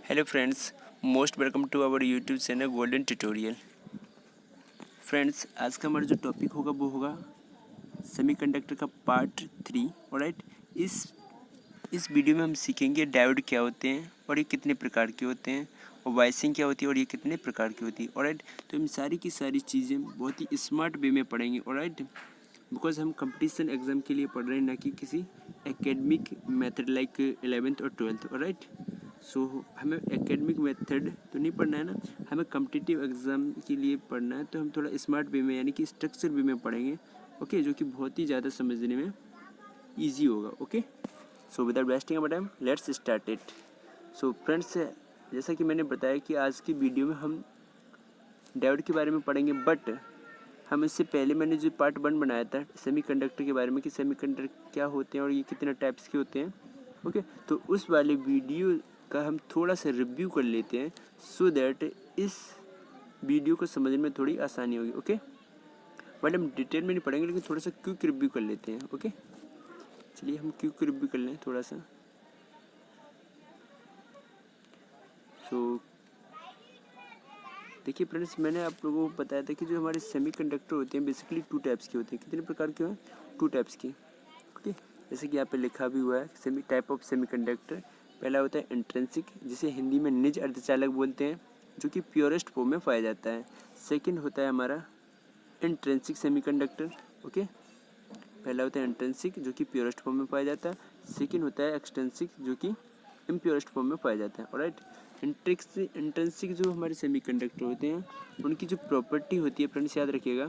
Hello friends, most welcome to our YouTube channel golden tutorial. Friends, आज का हमारा जो टॉपिक होगा वो होगा सेमीकंडक्टर का पार्ट 3। ऑलराइट, इस वीडियो में हम सीखेंगे डायोड क्या होते हैं और ये कितने प्रकार के होते हैं, और वाइसिंग क्या होती है और ये कितने प्रकार की होती है। ऑलराइट, तो हम सारी की सारी चीज़ें बहुत ही स्मार्ट वे में पढ़ेंगे। ऑलराइट, बिकॉज हम कंपटीशन एग्जाम के लिए पढ़ रहे हैं, ना कि किसी एकेडमिक मेथड लाइक 11th और 12th। ऑलराइट, सो हमें एकेडमिक मेथड तो नहीं पढ़ना है ना, हमें कम्पिटिटिव एग्ज़ाम के लिए पढ़ना है। तो हम थोड़ा स्मार्ट वे में यानी कि स्ट्रक्चर वे में पढ़ेंगे। ओके, जो कि बहुत ही ज़्यादा समझने में ईजी होगा। Okay, so without wasting our time let's start it. So friends, जैसा कि मैंने बताया कि आज की वीडियो में हम डायोड के बारे में पढ़ेंगे, बट हम इससे पहले मैंने जो पार्ट 1 बनाया था सेमीकंडक्टर के बारे में कि सेमीकंडक्टर क्या होते हैं और ये कितने टाइप्स के होते हैं। ओके, तो उस वाले वीडियो का हम थोड़ा सा रिव्यू कर लेते हैं, सो दैट इस वीडियो को समझने में थोड़ी आसानी होगी। ओके, बट हम डिटेल में नहीं पढ़ेंगे, लेकिन थोड़ा सा क्विक रिव्यू कर लेते हैं। ओके, चलिए हम क्विक रिव्यू कर लें थोड़ा सा। सो देखिए फ्रेंड्स, मैंने आप लोगों को बताया था कि जो हमारे सेमीकंडक्टर होते हैं बेसिकली 2 टाइप्स के होते हैं। कितने प्रकार के हैं? 2 टाइप्स के। ओके, जैसे कि यहाँ पे लिखा भी हुआ है सेमी टाइप ऑफ सेमीकंडक्टर। पहला होता है इंट्रिंसिक, जिसे हिंदी में निज अर्धचालक बोलते हैं, जो कि प्योरेस्ट फॉर्म में पाया जाता है। सेकंड होता है हमारा इंट्रिंसिक सेमीकंडक्टर। ओके, पहला होता है इंट्रिंसिक, जो कि प्योरेस्ट फॉर्म में पाया जाता है। सेकंड होता है एक्सटेंसिक, जो कि इम्प्योरेस्ट फॉर्म में पाया जाता है। ऑलराइट, इंट्रिंसिक जो हमारे सेमीकंडक्टर होते हैं, उनकी जो प्रॉपर्टी होती है फ्रेंड्स, याद रखिएगा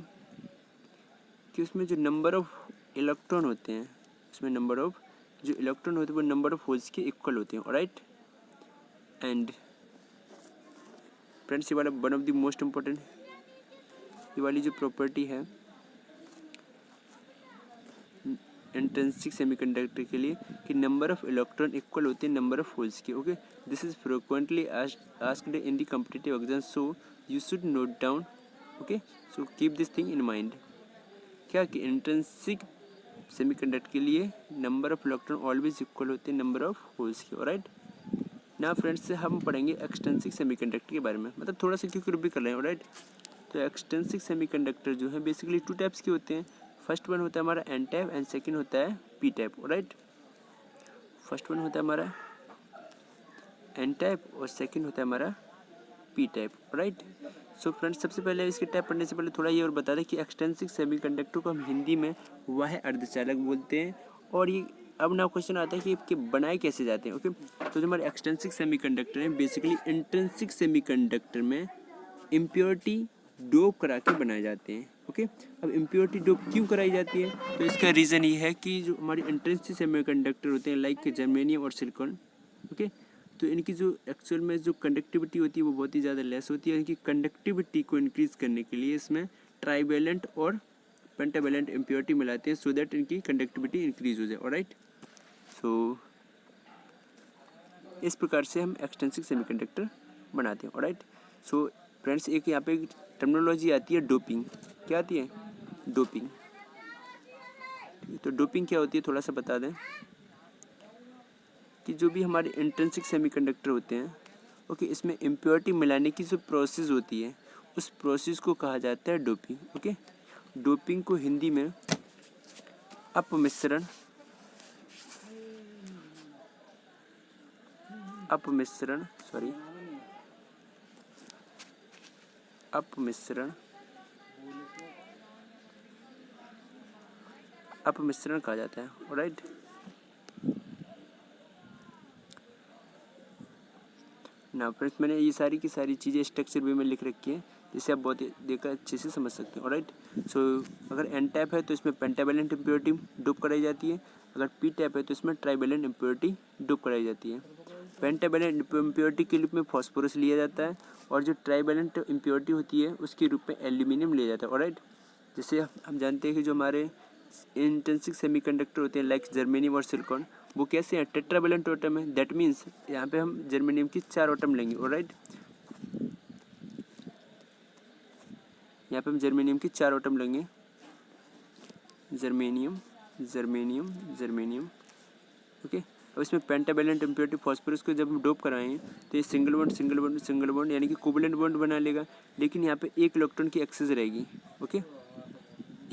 कि उसमें जो नंबर ऑफ इलेक्ट्रॉन होते हैं, उसमें नंबर ऑफ जो इलेक्ट्रॉन होते हैं वो नंबर ऑफ होल्स के इक्वल होते हैं। ऑलराइट, एंड फ्रेंड्स, ये वाला one of the most important, ये वाली जो प्रॉपर्टी है इंट्रिंसिक सेमीकंडक्टर के लिए कि नंबर ऑफ इलेक्ट्रॉन इक्वल होते हैं नंबर ऑफ होल्स के। Okay, this is frequently asked in the competitive exam, so you should note down. Okay, so keep this thing in mind, क्या कि intrinsic semiconductor के लिए number of electron always equal होते हैं number of holes के। Alright, ना friends हम पढ़ेंगे एक्सटेंसिक सेमीकंडक्टर के बारे में, मतलब थोड़ा सा क्योंकि भी कर रहे हैं। ऑलराइट, तो एक्सटेंसिक सेमीकंडक्टर जो है बेसिकली 2 टाइप्स के होते हैं। फर्स्ट वन होता है हमारा एन टाइप एंड सेकंड होता है P type. Alright, first one होता है हमारा एन टाइप और सेकंड होता है हमारा P type. Right, so friends, सबसे पहले इसके टाइप पढ़ने से पहले थोड़ा ये और बता दें कि एक्सटेंसिक सेमीकंडक्टर को हम हिंदी में वाह्य अर्धचालक बोलते हैं। और ये अब ना क्वेश्चन आता है कि इसके बनाए कैसे जाते हैं। ओके, तो जो हमारे एक्सटेंसिक सेमीकंडक्टर हैं बेसिकली इंट्रिंसिक सेमीकंडक्टर में इम्प्योरिटी डोप करा के बनाए जाते हैं। ओके, अब इम्प्योरिटी डोप क्यों कराई जाती है? तो इसका रीज़न ये है कि जो हमारी इंट्रिंसिक सेमीकंडक्टर होते हैं लाइक जर्मेनियम और सिलिकॉन, ओके, तो इनकी जो एक्चुअल में जो कंडक्टिविटी होती है वो बहुत ही ज़्यादा लेस होती है। इनकी कंडक्टिविटी को इंक्रीज़ करने के लिए इसमें ट्राईवेलेंट और पेंटावेलेंट इम्प्योरिटी मिलाते हैं, सो दैट इनकी कंडक्टिविटी इंक्रीज हो जाए। ऑलराइट, सो इस प्रकार से हम एक्सटेंसिव सेमीकंडक्टर बनाते हैं। ऑलराइट, सो फ्रेंड्स, एक यहाँ पे टर्मिनोलॉजी आती है डोपिंग। क्या आती है? डोपिंग। तो डोपिंग क्या होती है थोड़ा सा बता दें कि जो भी हमारे इंट्रिंसिक सेमीकंडक्टर होते हैं, ओके, इसमें इम्प्योरिटी मिलाने की जो प्रोसेस होती है उस प्रोसेस को कहा जाता है डोपिंग। ओके, डोपिंग को हिंदी में अपमिश्रण अपमिश्रण सॉरी अपमिश्रण अपमिश्रण कहा जाता है। ऑलराइट, ना फ्रेंड्स, मैंने ये सारी की सारी चीज़ें स्ट्रक्चर वे में लिख रखी है, जिससे आप बहुत देखकर अच्छे से समझ सकते हैं। ऑलराइट, सो अगर एन टाइप है तो इसमें पेंटावेलेंट इम्प्योरिटी डोप कराई जाती है। अगर पी टाइप है तो इसमें ट्राईवेलेंट इम्प्योरिटी डोप कराई जाती है। पेंटावेलेंट इम्प्योरिटी के रूप में फॉस्फोरस लिया जाता है, और जो ट्राईवेलेंट इम्प्योरिटी होती है उसके रूप में एल्यूमिनियम लिया जाता है। ऑलराइट, जैसे हम जानते हैं कि जो हमारे इंट्रिंसिक सेमीकंडक्टर होते हैं लाइक जर्मेनियम और सिलिकॉन, वो कैसे हैं? टेट्रावेलेंट एटम है। दैट मीन्स यहाँ पे हम जर्मेनियम की 4 एटम लेंगे। ऑलराइट, यहाँ पे हम जर्मेनियम की 4 एटम लेंगे, जर्मेनियम जर्मेनियम जर्मेनियम। ओके, अब इसमें पेंटावैलेंट इम्प्योरिटी फॉस्फोरस को जब हम डोप कराएं तो ये सिंगल बॉन्ड यानी कि कोवैलेंट बॉन्ड बना लेगा, लेकिन यहाँ पे एक इलेक्ट्रॉन की एक्सेस रहेगी। ओके,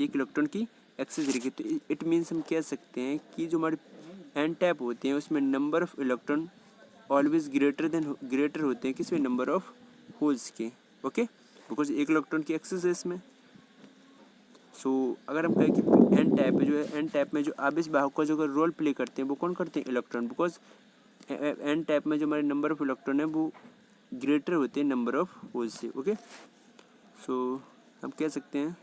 एक इलेक्ट्रॉन की एक्सेस रहेगी। तो इट मीन्स हम कह सकते हैं कि जो हमारे एन टाइप होते हैं उसमें number of electron always greater होते हैं किसमें, नंबर ऑफ होल्स के। ओके, बिकॉज एक इलेक्ट्रॉन की एक्सेस है इसमें। सो अगर हम कहें कि एन टाइप जो है, एन टाइप में जो आवेश वाहक का जो रोल प्ले करते हैं वो कौन करते हैं, इलेक्ट्रॉन। बिकॉज एन टाइप में जो हमारे नंबर ऑफ इलेक्ट्रॉन है वो ग्रेटर होते हैं नंबर ऑफ होल्स से। ओके, सो हम कह सकते हैं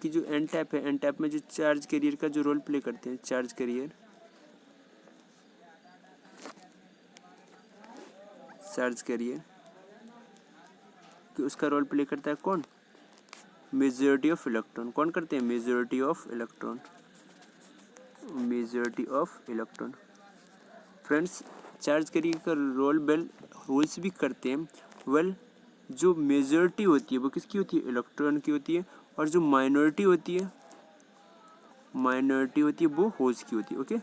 कि जो एन टाइप है, एन टाइप में जो चार्ज कैरियर का जो रोल प्ले करते हैं, चार्ज कैरियर कि उसका रोल प्ले करता है कौन, मेजॉरिटी ऑफ इलेक्ट्रॉन। कौन करते हैं, majority of electron. Friends, charge carrier का रोल बेल होल्स भी करते हैं। वेल जो मेजॉरिटी होती है वो किसकी होती है, इलेक्ट्रॉन की होती है, और जो माइनॉरिटी होती है वो होल्स की होती है। Okay,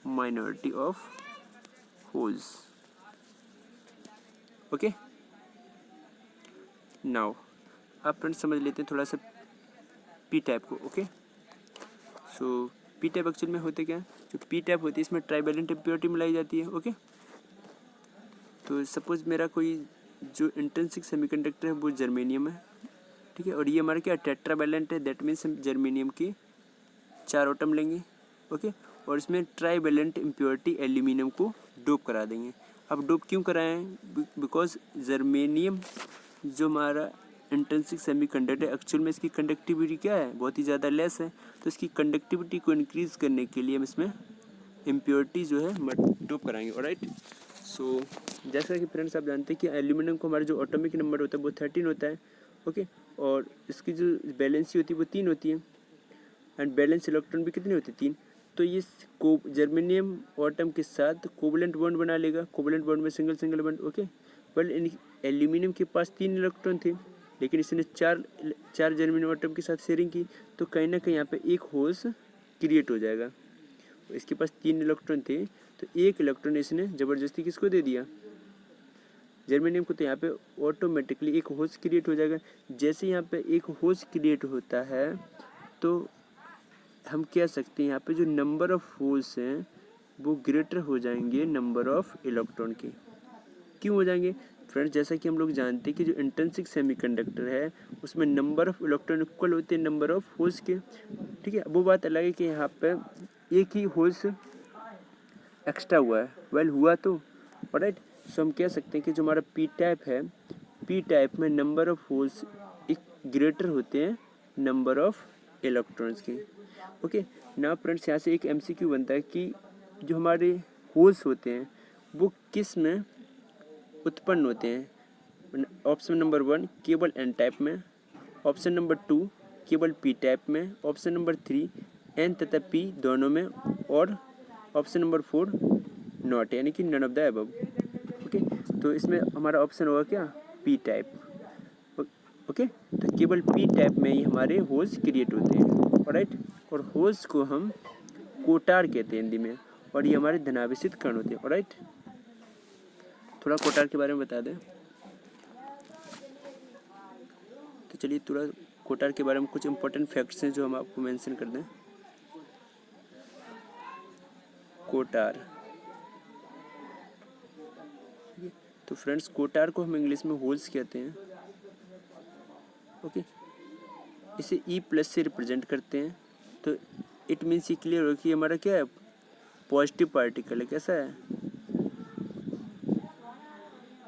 minority of holes. Okay, now आप फ्रेंड्स समझ लेते हैं थोड़ा सा पी टाइप को। ओके, सो पी टाइप एक्चुअल में होते क्या है, जो पी टाइप होती है इसमें ट्राइवेलेंट इम्प्योरिटी मिलाई जाती है। ओके, तो सपोज मेरा कोई जो इंट्रिंसिक सेमीकंडक्टर है वो जर्मेनियम है, ठीक है, और ये हमारा क्या टेट्रावैलेंट है, दैट मीन्स हम जर्मेनियम की 4 एटम लेंगे। ओके, और इसमें ट्राइवेलेंट इम्प्योरिटी एल्यूमिनियम को डोप करा देंगे। अब डोप क्यों कराएं, बिकॉज जर्मेनियम जो हमारा इंट्रिंसिक सेमीकंडक्टर एक्चुअल में इसकी कंडक्टिविटी क्या है, बहुत ही ज़्यादा लेस है। तो इसकी कंडक्टिविटी को इंक्रीज करने के लिए हम इसमें इम्प्योरिटी जो है डोप कराएंगे। ऑलराइट, सो जैसा कि फ्रेंड्स आप जानते हैं कि एल्यूमिनियम को हमारा जो एटॉमिक नंबर होता है वो 13 होता है। ओके, और इसकी जो वैलेंसी होती है वो 3 होती है, एंड बैलेंस इलेक्ट्रॉन भी कितने होते हैं, 3। तो ये जर्मेनियम एटम के साथ कोवैलेंट बॉन्ड बना लेगा, कोवैलेंट बॉन्ड में single bond. Okay, well aluminium के पास 3 इलेक्ट्रॉन थे, लेकिन इसने चार जर्मेनियम एटम के साथ शेयरिंग की, तो कहीं ना कहीं यहाँ पे एक होल्स क्रिएट हो जाएगा। इसके पास 3 इलेक्ट्रॉन थे, तो एक इलेक्ट्रॉन इसने ज़बरदस्ती किसको दे दिया, जर्मेनियम को, तो यहाँ पे ऑटोमेटिकली एक होल्स क्रिएट हो जाएगा। जैसे यहाँ पे एक होल्स क्रिएट होता है तो हम कह सकते हैं यहाँ पे जो नंबर ऑफ होल्स हैं वो ग्रेटर हो जाएंगे नंबर ऑफ इलेक्ट्रॉन के। क्यों हो जाएंगे फ्रेंड्स, जैसा कि हम लोग जानते हैं कि जो इंट्रिंसिक सेमीकंडक्टर है उसमें नंबर ऑफ इलेक्ट्रॉन इक्वल होते हैं नंबर ऑफ होल्स के। ठीक है, वो बात अलग है कि यहाँ पे एक ही होल्स एक्स्ट्रा हुआ है, वेल हुआ तो ऑलराइट। सो हम कह सकते हैं कि जो हमारा पी टाइप है, पी टाइप में नंबर ऑफ होल्स एक ग्रेटर होते हैं नंबर ऑफ इलेक्ट्रॉन्स के। ओके, ना फ्रेंड्स यहाँ से एक एमसीक्यू बनता है कि जो हमारे होल्स होते हैं वो किस में उत्पन्न होते हैं। ऑप्शन नंबर 1 केवल एन टाइप में, ऑप्शन नंबर 2 केवल पी टाइप में, ऑप्शन नंबर 3 एन तथा पी दोनों में, और ऑप्शन नंबर 4 नॉट, यानी कि none of the above. Okay, तो इसमें हमारा ऑप्शन होगा क्या, पी टाइप। ओके, तो केवल पी टाइप में ही हमारे होल्स क्रिएट होते हैं। ऑलराइट, और होल्स को हम कोटार कहते हैं हिंदी में, और ये हमारे धनावेशित कण होते हैं। ऑलराइट, थोड़ा कोटार के बारे में बता दें। तो चलिए थोड़ा कोटार के बारे में कुछ इंपॉर्टेंट फैक्ट्स हैं जो हम आपको मेंशन कर दें। कोटार, तो फ्रेंड्स कोटार को हम इंग्लिश में होल्स कहते हैं। ओके, इसे E+ से रिप्रेजेंट करते हैं। तो इट मीन्स ये क्लियर हो कि हमारा क्या है, पॉजिटिव पार्टिकल है। कैसा है,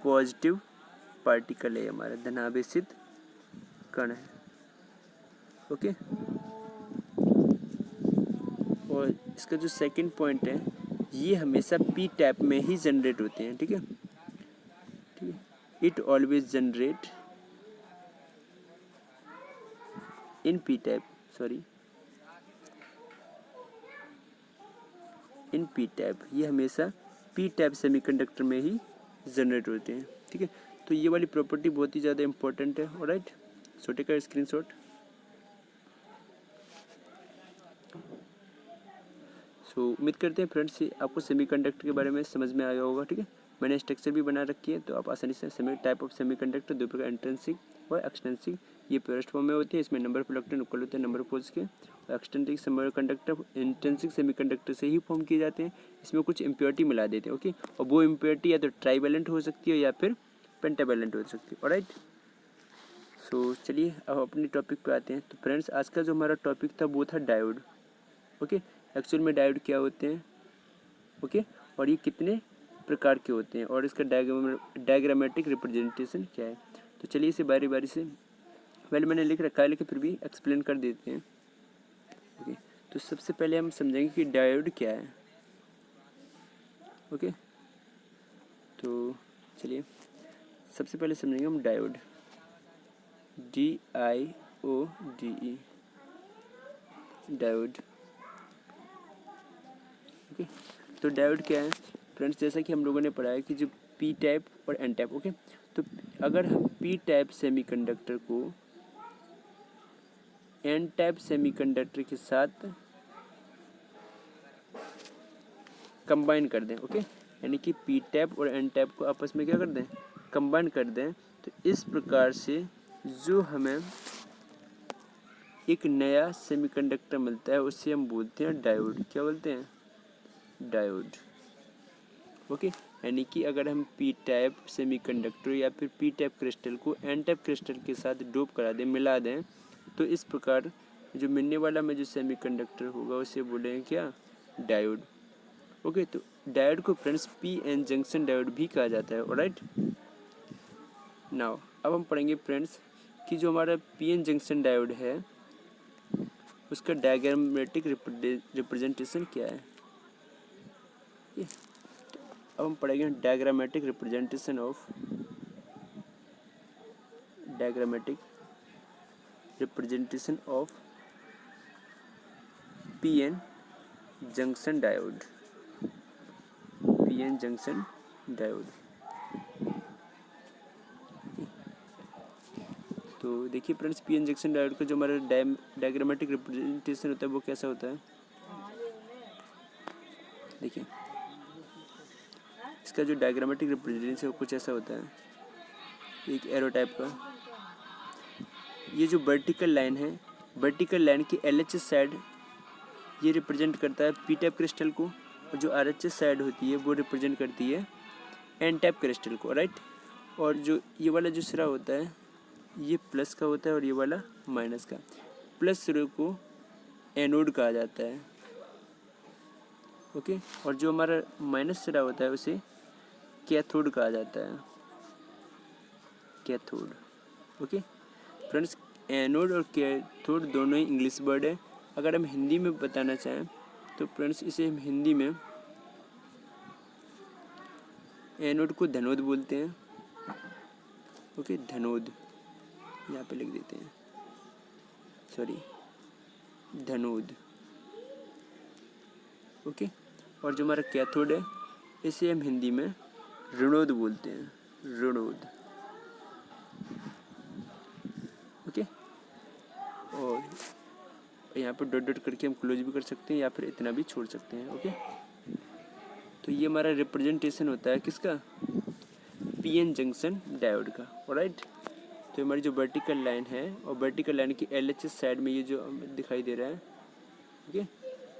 पॉजिटिव पार्टिकल है, हमारा धनावेशित कण है। ओके, और इसका जो सेकंड पॉइंट है, ये हमेशा पी टाइप में ही जनरेट होते हैं। ठीक है, it always generate in P type, in P type, ये हमेशा पी टाइप सेमीकंडक्टर में ही जनरेट होते हैं। ठीक है, तो ये वाली प्रॉपर्टी बहुत ही ज़्यादा इंपॉर्टेंट है। Alright, so take a screenshot. So उम्मीद करते हैं फ्रेंड्स आपको सेमीकंडक्टर के बारे में समझ में आया होगा। ठीक है, मैंने स्ट्रक्चर भी बना रखी है, तो आप आसानी से टाइप ऑफ सेमीकंडक्टर दो प्रकार, इंट्रिंसिक और एक्सट्रिंसिक। ये प्योरेस्ट फॉर्म में होती है, इसमें नंबर ऑफ इलेक्ट्रॉन इक्वल होते हैं नंबर ऑफ होल्स के। और एक्सट्रिंसिक सेमीकंडक्टर इंट्रिंसिक सेमीकंडक्टर से ही फॉर्म किए जाते हैं, इसमें कुछ इम्प्योरिटी मिला देते हैं। ओके, और वो इम्प्योरिटी या तो ट्राईवैलेंट हो सकती है या फिर पेंटावैलेंट हो सकती है। ऑलराइट, सो चलिए अब अपने टॉपिक पे आते हैं। तो फ्रेंड्स आज का जो हमारा टॉपिक था वो था डायोड। ओके, एक्चुअल में डायोड क्या होते हैं, ओके, और ये कितने प्रकार के होते हैं और इसका डायग्रामेटिक रिप्रेजेंटेशन क्या है। तो चलिए इसे बारी बारी से, पहले मैंने लिख रखा है लेकिन फिर भी एक्सप्लेन कर देते हैं। ओके, तो सबसे पहले हम समझेंगे कि डायोड क्या है। ओके, तो चलिए सबसे पहले समझेंगे हम डायोड, DIODE, डायोड। ओके, तो डायोड क्या है फ्रेंड्स, जैसा कि हम लोगों ने पढ़ा है कि जो पी टाइप और एन टाइप। ओके, तो अगर हम पी टाइप सेमीकंडक्टर को एन टाइप सेमीकंडक्टर के साथ कंबाइन कर दें, ओके, यानी कि पी टाइप और एन टाइप को आपस में क्या कर दें, कंबाइन कर दें, तो इस प्रकार से जो हमें एक नया सेमीकंडक्टर मिलता है उससे हम बोलते हैं डायोड। क्या बोलते हैं, डायोड। ओके, यानी कि अगर हम पी टाइप सेमीकंडक्टर या फिर पी टाइप क्रिस्टल को एन टाइप क्रिस्टल के साथ डोप करा दें, मिला दें, तो इस प्रकार जो मिलने वाला में जो सेमीकंडक्टर होगा उसे बोलेंगे क्या, डायोड। ओके, तो डायोड को friends P N junction diode भी कहा जाता है। ऑलराइट, नाउ अब हम पढ़ेंगे फ्रेंड्स कि जो हमारा पी एन जंक्शन डायोड है उसका डायग्रामेटिक रिप्रेजेंटेशन क्या है। अब हम पढ़ेंगे diagrammatic representation of PN junction diode, PN junction diode. तो देखिए फ्रेंड्स, पीएन जंक्शन डायोड का जो हमारा डायग्रामेटिक रिप्रेजेंटेशन होता है वो कैसा होता है, देखिए इसका जो डायग्रामेटिक रिप्रेजेंटेशन है कुछ ऐसा होता है, एक एरो टाइप का। ये जो वर्टिकल लाइन है, वर्टिकल लाइन की LHS साइड ये रिप्रेजेंट करता है पी टाइप क्रिस्टल को, और जो RHS साइड होती है वो रिप्रेजेंट करती है एन टाइप क्रिस्टल को। राइट, और जो ये वाला जो सिरा होता है ये प्लस का होता है और ये वाला माइनस का। प्लस सिरे को एनोड कहा जाता है। ओके, और जो हमारा माइनस सिरा होता है उसे कैथोड कहा जाता है, कैथोड। ओके फ्रेंड्स, एनोड और कैथोड दोनों ही इंग्लिश वर्ड है। अगर हम हिंदी में बताना चाहें तो फ्रेंड्स इसे हम हिंदी में एनोड को धनोद बोलते हैं। ओके, धनोद यहाँ पे लिख देते हैं, सॉरी, धनोद। ओके, और जो हमारा कैथोड है इसे हम हिंदी में ऋणोद बोलते हैं, ऋणोद। ओके, और यहाँ पर डॉट डॉट करके हम क्लोज भी कर सकते हैं या फिर इतना भी छोड़ सकते हैं। ओके, तो ये हमारा रिप्रेजेंटेशन होता है किसका, पीएन जंक्शन डायोड का। ऑलराइट, तो हमारी जो वर्टिकल लाइन है और वर्टिकल लाइन की LHS साइड में ये जो दिखाई दे रहा है, ओके,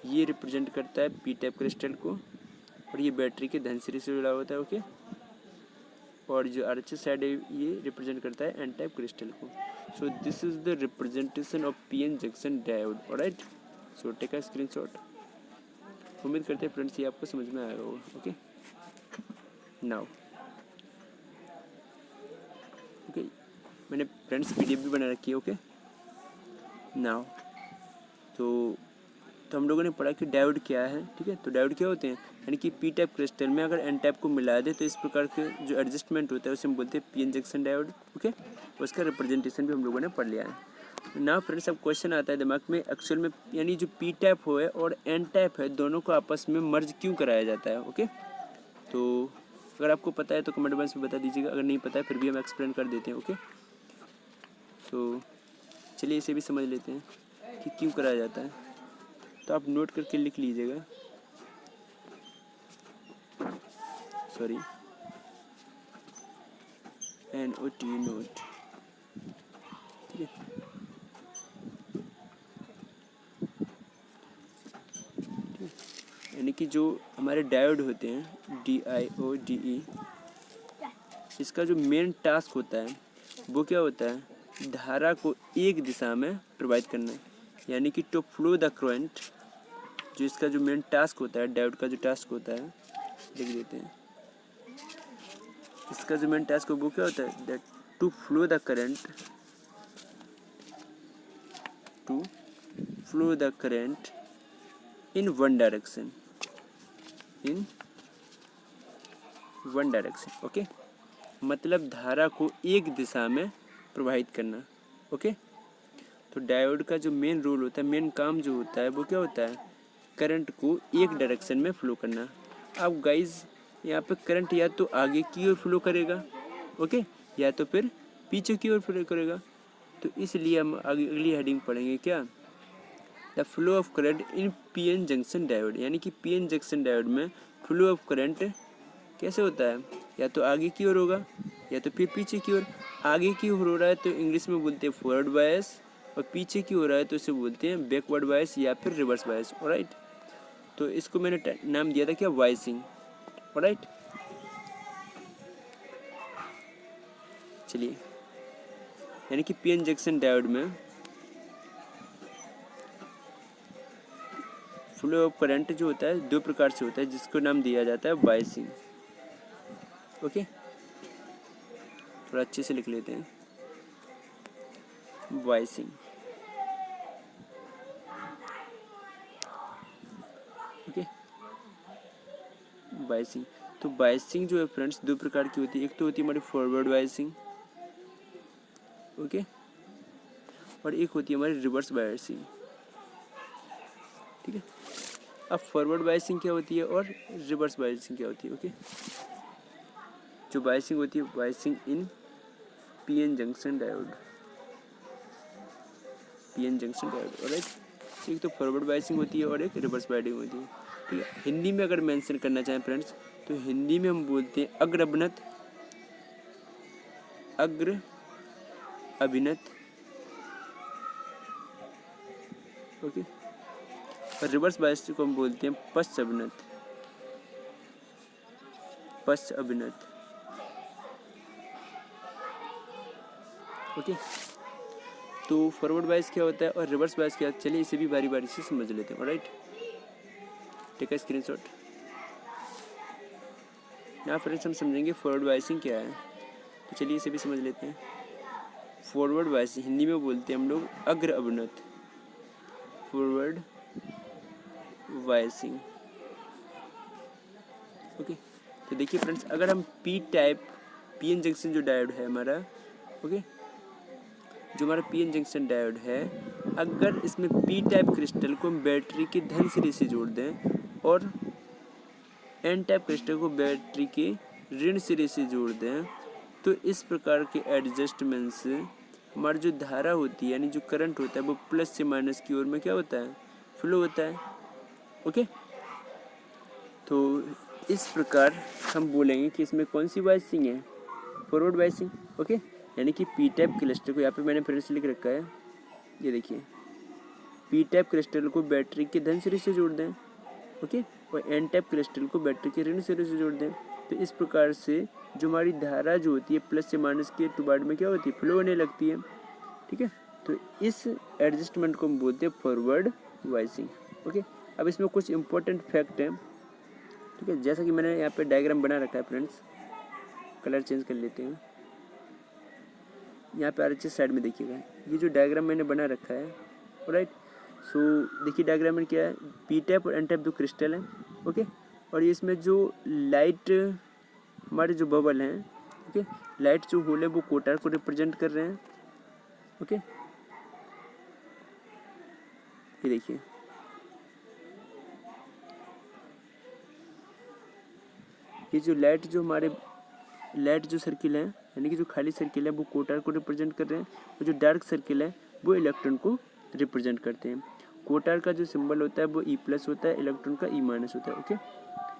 ये रिप्रेजेंट करता है पी टाइप क्रिस्टल को, और ये बैटरी के धन सिरे से जुड़ा होता है। ओके, और जो RHS साइड है ये रिप्रेजेंट करता है एन टाइप क्रिस्टल को। So this is the representation of PN junction diode. Alright, so take a screenshot. उम्मीद करते हैं फ्रेंड्स ये आपको समझ में आया होगा। ओके, नाउ ओके, मैंने फ्रेंड्स PDF भी बना रखी है। ओके, नाउ तो हम लोगों ने पढ़ा कि डायोड क्या है। ठीक है, तो डायोड क्या होते हैं, यानी कि पी टाइप क्रिस्टल में अगर एन टाइप को मिला दे तो इस प्रकार के जो एडजस्टमेंट होता है उसे हम बोलते हैं पीएन जंक्शन डायोड। ओके, उसका रिप्रेजेंटेशन भी हम लोगों ने पढ़ लिया है। ना फ्रेंड्स, अब क्वेश्चन आता है दिमाग में, एक्चुअल में यानी जो पी टाइप हो है और एन टाइप है दोनों को आपस में मर्ज क्यों कराया जाता है। ओके, तो अगर आपको पता है तो कमेंट बॉक्स में बता दीजिएगा, अगर नहीं पता है फिर भी हम एक्सप्लेन कर देते हैं। ओके, तो चलिए इसे भी समझ लेते हैं कि क्यों कराया जाता है। तो आप नोट करके लिख लीजिएगा सॉरी, NOT नोट, ठीक है। यानी कि जो हमारे डायोड होते हैं DIODE, इसका जो मेन टास्क होता है वो क्या होता है, धारा को एक दिशा में प्रवाहित करना है, यानी कि टू फ्लो द करंट। जो इसका जो मेन टास्क होता है, डायोड का जो टास्क होता है, लिख देते हैं। इसका जो मेन टास्क वो क्या होता है, that to flow the current, to flow the current in one direction, in one direction, okay. मतलब धारा को एक दिशा में प्रवाहित करना, ओके। तो डायोड का जो मेन रोल होता है, मेन काम जो होता है वो क्या होता है, करंट को एक डायरेक्शन में फ्लो करना। अब गाइज यहाँ पे करंट या तो आगे की ओर फ्लो करेगा, ओके, या तो फिर पीछे की ओर फ्लो करेगा। तो इसलिए हम आगे अगली हेडिंग पढ़ेंगे क्या, the flow of current in PN junction diode, यानी कि PN जंक्शन डायोड में फ्लो ऑफ करंट कैसे होता है, या तो आगे की ओर होगा या तो फिर पीछे की ओर। आगे की ओर हो रहा है तो इंग्लिश में बोलते हैं फॉरवर्ड बायस, और पीछे की हो रहा है तो इसे बोलते हैं बैकवर्ड बायस या फिर रिवर्स बायस, ऑलराइट। तो इसको मैंने नाम दिया था क्या, वाइसिंग, ऑलराइट। चलिए, यानी कि PN जंक्शन डायोड में फ्लो ऑफ करंट जो होता है दो प्रकार से होता है, जिसको नाम दिया जाता है वाइसिंग, ओके। थोड़ा अच्छे से लिख लेते हैं, वाइसिंग, ओके, वाइसिंग। तो वाइसिंग जो है फ्रेंड्स दो प्रकार की होती है, एक तो होती है हमारी फॉरवर्ड वाइसिंग, ओके, और एक होती है हमारी रिवर्स वाइसिंग, ठीक है। अब फॉरवर्ड वाइसिंग क्या होती है और रिवर्स वाइसिंग क्या होती है, ओके। जो वाइसिंग होती है, वाइसिंग इन PN junction diode, PN junction diode, alright. एक तो फॉरवर्ड वाइसिंग होती है और एक रिवर्स वाइसिंग होती है, ठीक है। हिंदी में अगर मेंशन करना चाहें फ्रेंड्स तो हिंदी में हम बोलते हैं अग्र अभिनत, अग्र अभिनत, ओके। और रिवर्स वाइसिंग को हम बोलते हैं पश्च अभिनत, पश्च अभिनत, ओके। तो फॉरवर्ड वाइस क्या होता है और रिवर्स वाइस क्या होता है, चलिए इसे भी बारी बारी से समझ लेते हैं, ऑलराइट। Take a screenshot. ना फ्रेंड्स हम समझेंगे फॉरवर्ड वाइसिंग क्या है, तो चलिए इसे भी समझ लेते हैं। फॉरवर्ड वाइसिंग हिंदी में बोलते हैं हम लोग अग्र अभिनत, फॉरवर्ड वाइसिंग, ओके। तो देखिए फ्रेंड्स, अगर हम पी टाइप PN जंक्शन जो डायोड है हमारा, ओके, जो हमारा PN जंक्शन डायोड है, अगर इसमें P टाइप क्रिस्टल को हम बैटरी के धन सिरे से जोड़ दें और N टाइप क्रिस्टल को बैटरी के ऋण सिरे से जोड़ दें, तो इस प्रकार के एडजस्टमेंट से हमारी जो धारा होती है, यानी जो करंट होता है, वो प्लस से माइनस की ओर में क्या होता है, फ्लो होता है, ओके। तो इस प्रकार हम बोलेंगे कि इसमें कौन सी वाइसिंग है, फॉरवर्ड वाइसिंग, ओके। यानी कि P टाइप क्रिस्टल को यहाँ पे मैंने फ्रेंड्स लिख रखा है, ये देखिए, P टाइप क्रिस्टल को बैटरी के धन सिरे से जोड़ दें, ओके, और N टाइप क्रिस्टल को बैटरी के ऋण सिरे से जोड़ दें, तो इस प्रकार से जो हमारी धारा जो होती है प्लस से माइनस के टुवार्ड में क्या होती है, फ्लो होने लगती है, ठीक है। तो इस एडजस्टमेंट को हम बोलते हैं फॉरवर्ड वाइसिंग, ओके। अब इसमें कुछ इंपॉर्टेंट फैक्ट हैं, ठीक है। जैसा कि मैंने यहाँ पे डायग्राम बना रखा है फ्रेंड्स, कलर चेंज कर लेते हैं। यहाँ पे अच्छे साइड में देखिएगा, ये जो डायग्राम मैंने बना रखा है, ऑलराइट। सो देखिए डायग्राम में क्या है, P टाइप और N टाइप दो क्रिस्टल हैं, ओके। और ये इसमें जो लाइट हमारे जो बबल हैं, ओके, लाइट जो होल है वो कोटार को रिप्रेजेंट कर रहे हैं, ओके। ये देखिए, ये जो लाइट जो हमारे लाइट जो सर्किल है, यानी कि जो खाली सर्किल है वो कोटार को रिप्रेजेंट कर रहे हैं, और जो डार्क सर्किल है वो इलेक्ट्रॉन को रिप्रेजेंट करते हैं। कोटार का जो सिंबल होता है वो E+ होता है, इलेक्ट्रॉन का E- होता है, ओके।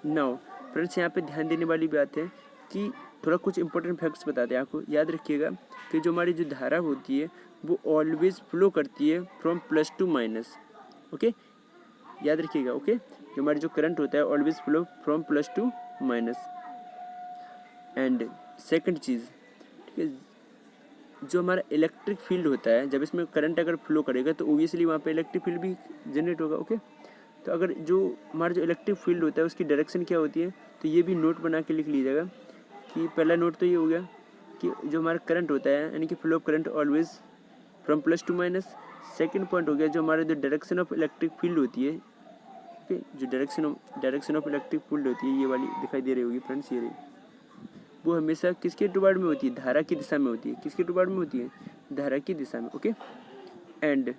नाउ फ्रेंड्स यहाँ पे ध्यान देने वाली बात है कि थोड़ा कुछ इंपॉर्टेंट फैक्ट्स बताते हैं आपको। याद रखिएगा कि जो हमारी जो धारा होती है वो ऑलवेज फ्लो करती है from plus to minus. Okay, याद रखिएगा। ओके, जो हमारी जो करंट होता है always flow from plus to minus. And second चीज़, ठीक है, जो हमारा इलेक्ट्रिक फील्ड होता है, जब इसमें करंट अगर फ्लो करेगा तो ओबियसली वहाँ पे इलेक्ट्रिक फील्ड भी जनरेट होगा। ओके, तो अगर जो हमारा जो इलेक्ट्रिक फील्ड होता है उसकी डायरेक्शन क्या होती है, तो ये भी नोट बना के लिख लीजिएगा कि पहला नोट तो ये हो गया कि जो हमारा करंट होता है यानी कि flow of current always from plus to minus. Second point हो गया जो हमारा जो डायरेक्शन ऑफ इलेक्ट्रिक फील्ड होती है, ओके, जो डायरेक्शन ऑफ इलेक्ट्रिक फील्ड होती है, ये वाली दिखाई दे रही होगी फ्रेंड्स, ये रही, वो हमेशा किसके टुवर्ड में होती है, धारा की दिशा में होती है। किसके टुवर्ड में होती है, धारा की दिशा में। ओके, एंड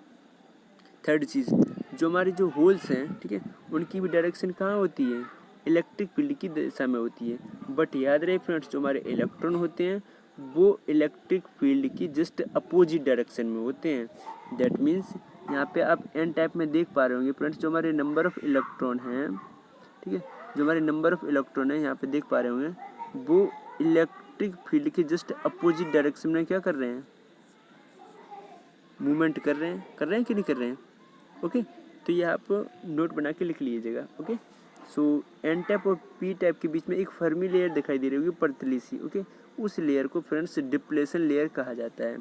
थर्ड चीज़, जो हमारे जो होल्स हैं, ठीक है, उनकी भी डायरेक्शन कहाँ होती है, इलेक्ट्रिक फील्ड की दिशा में होती है। बट याद रहे फ्रेंड्स, जो हमारे इलेक्ट्रॉन होते हैं वो इलेक्ट्रिक फील्ड की जस्ट अपोजिट डायरेक्शन में होते हैं। दैट मीन्स यहाँ पे आप एन टाइप में देख पा रहे होंगे फ्रेंड्स, जो हमारे नंबर ऑफ इलेक्ट्रॉन हैं, ठीक है, जो हमारे नंबर ऑफ इलेक्ट्रॉन है यहाँ पे देख पा रहे होंगे, वो इलेक्ट्रिक फील्ड के जस्ट अपोजिट डायरेक्शन में क्या कर रहे हैं, मूवमेंट कर रहे हैं कि नहीं कर रहे हैं। ओके, तो ये आप नोट बना के लिख लीजिएगा। ओके, सो एन टाइप और पी टाइप के बीच में एक फर्मी लेयर दिखाई दे रही होगी, पतली सी। ओके, उस लेयर को फ्रेंड्स डिप्लेशन लेयर कहा जाता है।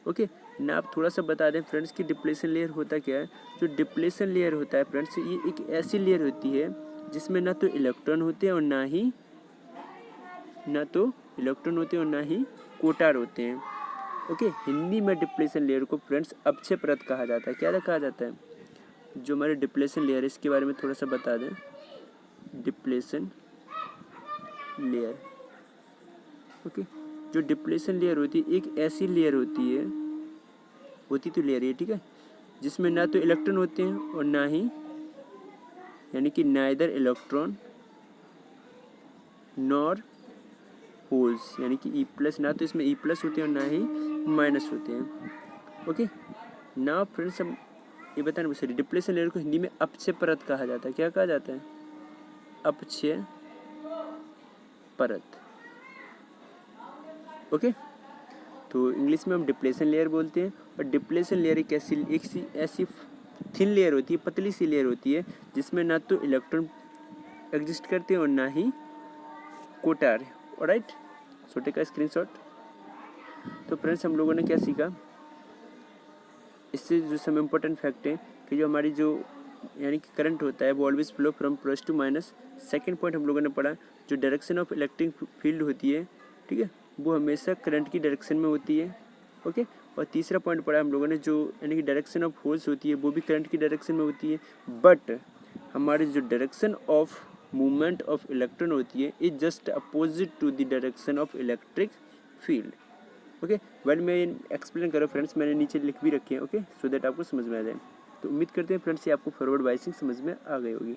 ओके, ना आप थोड़ा सा बता दें फ्रेंड्स कि डिप्लेशन लेयर होता क्या है। जो डिप्लेशन लेयर होता है फ्रेंड्स, ये एक ऐसी लेयर होती है जिसमें ना तो इलेक्ट्रॉन होते हैं और ना ही कोटार होते हैं। ओके, हिंदी में डिप्लेशन लेयर को फ्रेंड्स अक्षय परत कहा जाता है। क्या कहा जाता है, जो हमारे डिप्लेशन लेयर है इसके बारे में थोड़ा सा बता दें। डिप्लेशन लेयर, ओके, जो डिप्लेशन लेयर होती है एक ऐसी लेयर होती तो लेयर है, ठीक है, जिसमें ना तो इलेक्ट्रॉन होते हैं और ना ही, यानी कि नाइदर इलेक्ट्रॉन नॉर होल्स, यानी कि ई प्लस, ना तो इसमें ई प्लस होते हैं और ना ही माइनस होते हैं। ओके, ना फ्रेंड्स हम ये बताना सॉरी, डिप्लेशन लेयर को हिंदी में अपक्षय परत कहा जाता है। क्या कहा जाता है, अपक्षय परत। ओके, तो इंग्लिश में हम डिप्लेशन लेयर बोलते हैं। और डिप्लेशन लेयर एक ऐसी थिन लेयर होती है, पतली सी लेयर होती है, जिसमें ना तो इलेक्ट्रॉन एग्जिस्ट करते हैं और ना ही कोटार। Alright, so take a screenshot. तो फ्रेंड्स हम लोगों ने क्या सीखा, इससे जो सब इम्पोर्टेंट फैक्ट है कि जो हमारी जो यानी कि करंट होता है वो always flow from plus to minus. Second point हम लोगों ने पढ़ा, जो डायरेक्शन ऑफ इलेक्ट्रिक फील्ड होती है, ठीक है, वो हमेशा करंट की डायरेक्शन में होती है। ओके, और तीसरा पॉइंट पढ़ा हम लोगों ने, जो यानी कि डायरेक्शन ऑफ होल्स होती है वो भी करंट की डायरेक्शन में होती है। बट हमारी जो direction of movement of electron होती है is just opposite to the direction of electric field. Okay, well मैं एक्सप्लेन करो फ्रेंड्स, मैंने नीचे लिख भी रखे हैं। ओके, सो दैट आपको समझ में आ जाए। तो उम्मीद करते हैं फ्रेंड्स ये आपको फॉरवर्ड बायसिंग समझ में आ गई होगी।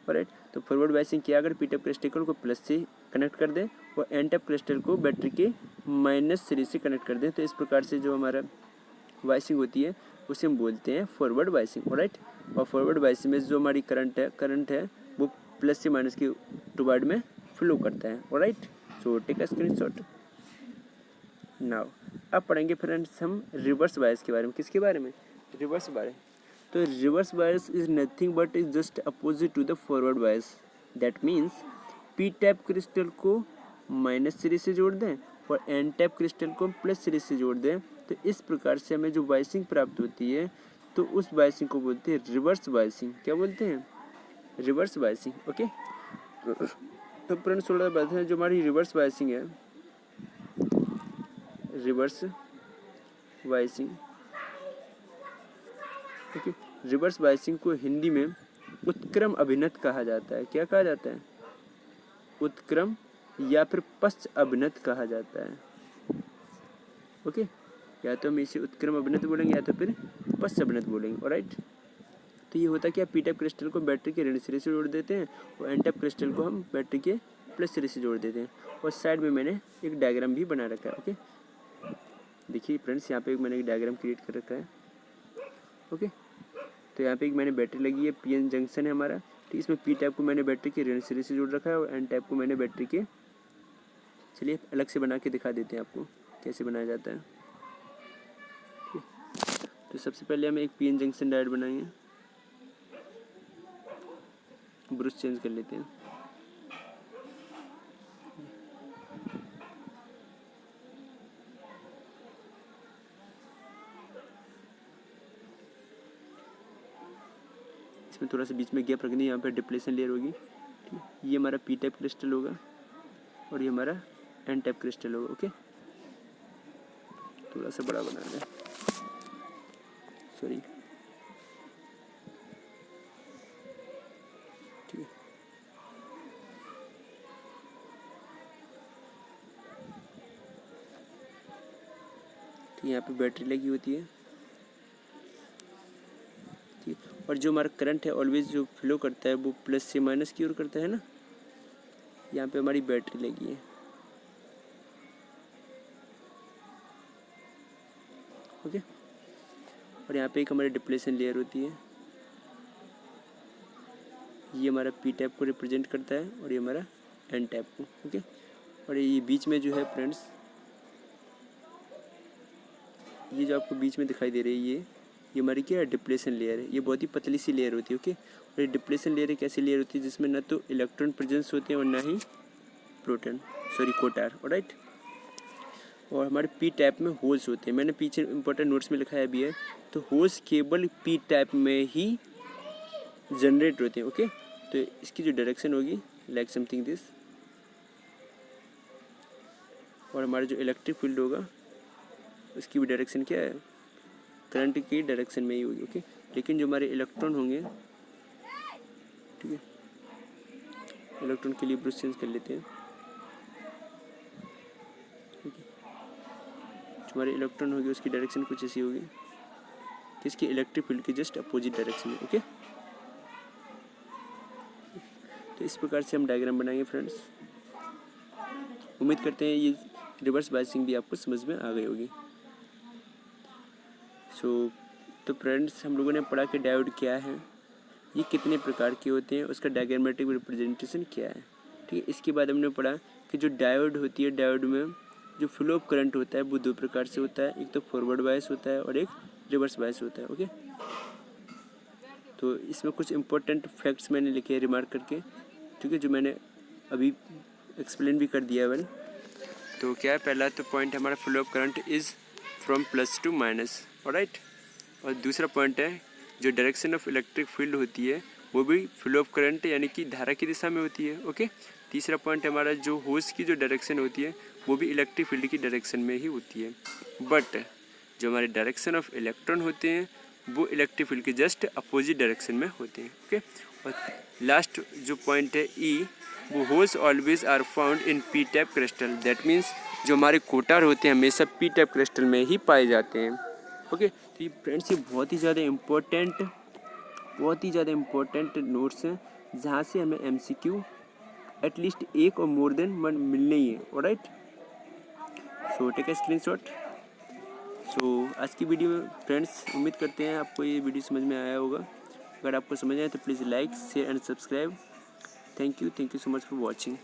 ऑलराइट, तो फॉरवर्ड बायसिंग किया, अगर पी टाइप क्रिस्टल को प्लस से कनेक्ट कर दें और एन टाइप क्रिस्टल को बैटरी के माइनस सीरीज से कनेक्ट कर दें, तो इस प्रकार से जो हमारा बायसिंग होती है उसे हम बोलते हैं फॉरवर्ड बायसिंग। ऑलराइट, और फॉरवर्ड बायसिंग में जो हमारी करंट है वो प्लस से माइनस के टुवर्ड में फ्लो करता है। Alright, so take a screenshot now. अब पढ़ेंगे फ्रेंड्स हम रिवर्स बायस के बारे में। किसके बारे में, रिवर्स बायस। तो reverse bias is nothing but is just opposite to the forward bias. That means P type crystal को माइनस सीरीज से जोड़ दें और एन टाइप क्रिस्टल को प्लस सीरीज से जोड़ दें, तो इस प्रकार से हमें जो बायसिंग प्राप्त होती है तो उस बायसिंग को बोलते हैं रिवर्स बायसिंग। क्या बोलते हैं, रिवर्स बायसिंग। ओके, तो फ्रेंड्स थोड़ा बात है, जो हमारी रिवर्स बायसिंग है, रिवर्स बायसिंग, ठीक, रिवर्स बायसिंग को हिंदी में उत्क्रम अभिनत कहा जाता है। क्या कहा जाता है, उत्क्रम या फिर पश्च अभिनत कहा जाता है। ओके, या तो हम इसे उत्क्रम अभिनत बोलेंगे या तो फिर पश्च अभिनत बोलेंगे। ऑलराइट, तो ये होता है कि आप पी टाइप क्रिस्टल को बैटरी के ऋण सिरे से जोड़ देते हैं और एन टाइप क्रिस्टल को हम बैटरी के प्लस सिरे से जोड़ देते हैं। और साइड में मैंने एक डायग्राम भी बना रखा है। ओके, देखिए फ्रेंड्स, यहाँ पे मैंने एक डायग्राम क्रिएट कर रखा है। ओके, तो यहाँ पे एक मैंने बैटरी लगी है, पीएन जंक्शन है हमारा, ठीक, इसमें पी टाइप को मैंने बैटरी के ऋण सीरीज से जोड़ रखा है और एन टाइप को मैंने बैटरी के, चलिए अलग से बना के दिखा देते हैं आपको कैसे बनाया जाता है। ठीक, तो सबसे पहले हम एक पीएन जंक्शन डायोड बनाएंगे, ब्रश चेंज कर लेते हैं। इसमें थोड़ा सा बीच में गैप रखनी है, यहाँ पे डिप्लेशन लेयर होगी। ठीक, ये हमारा पी टाइप क्रिस्टल होगा और ये हमारा एन टाइप क्रिस्टल होगा। ओके, थोड़ा सा बड़ा बनाना है, सॉरी। ठीक है, यहाँ पे बैटरी लगी होती है। ठीक, और जो हमारा करंट है ऑलवेज जो फ्लो करता है वो प्लस से माइनस की ओर करता है ना। यहाँ पे हमारी बैटरी लगी है। ओके, और यहाँ पे एक हमारी डिप्लेशन लेयर होती है, ये हमारा पी टाइप को रिप्रेजेंट करता है और ये हमारा एन टाइप को। ओके, और ये बीच में जो है फ्रेंड्स, ये जो आपको बीच में दिखाई दे रही है ये हमारी क्या है, डिप्लेशन लेयर है। ये बहुत ही पतली सी लेयर होती है। ओके, और ये डिप्लेशन लेयर एक ऐसी लेयर होती है जिसमें ना तो इलेक्ट्रॉन प्रेजेंस होते हैं और ना ही प्रोटॉन, सॉरी कोटार। ऑलराइट, और हमारे पी टाइप में होल्स होते हैं। मैंने पीछे इंपॉर्टेंट नोट्स में लिखाया भी है, तो होल्स केवल पी टाइप में ही जनरेट होते हैं। ओके, तो इसकी जो डायरेक्शन होगी लाइक समथिंग दिस, और हमारा जो इलेक्ट्रिक फील्ड होगा उसकी भी डायरेक्शन क्या है, करंट की डायरेक्शन में ही होगी। ओके, लेकिन जो हमारे इलेक्ट्रॉन होंगे, ठीक है, इलेक्ट्रॉन के लिए ब्रश चेंज कर लेते हैं। ठीक है, जो हमारे इलेक्ट्रॉन होगी उसकी डायरेक्शन कुछ ऐसी होगी, इसकी इलेक्ट्रिक फील्ड की जस्ट अपोजिट डायरेक्शन में। ओके, तो इस प्रकार से हम डायग्राम बनाएंगे फ्रेंड्स। उम्मीद करते हैं ये रिवर्स बायसिंग भी आपको समझ में आ गई होगी। तो फ्रेंड्स, हम लोगों ने पढ़ा कि डायोड क्या है, ये कितने प्रकार के होते हैं, उसका डायग्रामेटिक रिप्रेजेंटेशन क्या है। ठीक है, इसके बाद हमने पढ़ा कि जो डायोड होती है, डायोड में जो फ्लो ऑफ करंट होता है वो दो प्रकार से होता है, एक तो फॉरवर्ड बायस होता है और एक रिवर्स बायस होता है। ओके, तो इसमें कुछ इंपॉर्टेंट फैक्ट्स मैंने लिखे हैं रिमार्क करके, ठीक है, जो मैंने अभी एक्सप्लेन भी कर दिया है। तो क्या है, पहला तो पॉइंट हमारा flow of current is from plus to minus. Alright, और दूसरा पॉइंट है जो डायरेक्शन ऑफ इलेक्ट्रिक फील्ड होती है वो भी फ्लो ऑफ करंट यानी कि धारा की दिशा में होती है। ओके, तीसरा पॉइंट हमारा जो होल्स की जो डायरेक्शन होती है वो भी इलेक्ट्रिक फील्ड की डायरेक्शन में ही होती है। बट जो हमारे डायरेक्शन ऑफ इलेक्ट्रॉन होते हैं वो इलेक्ट्रिक फील्ड के जस्ट अपोजिट डायरेक्शन में होते हैं। ओके, और लास्ट जो पॉइंट है ई, वो holes always are found in P type crystal. That means जो हमारे कोटार होते हैं हमेशा पी टाइप क्रिस्टल में ही पाए जाते हैं। ओके, तो ये फ्रेंड्स ये बहुत ही ज़्यादा इम्पोर्टेंट नोट्स हैं जहाँ से हमें एमसीक्यू एटलीस्ट एक और मोर देन वन मिलने ही है। Alright, so take a screenshot. So आज की वीडियो में फ्रेंड्स उम्मीद करते हैं आपको ये वीडियो समझ में आया होगा। अगर आपको समझ आए तो please like share and subscribe. Thank you so much for watching.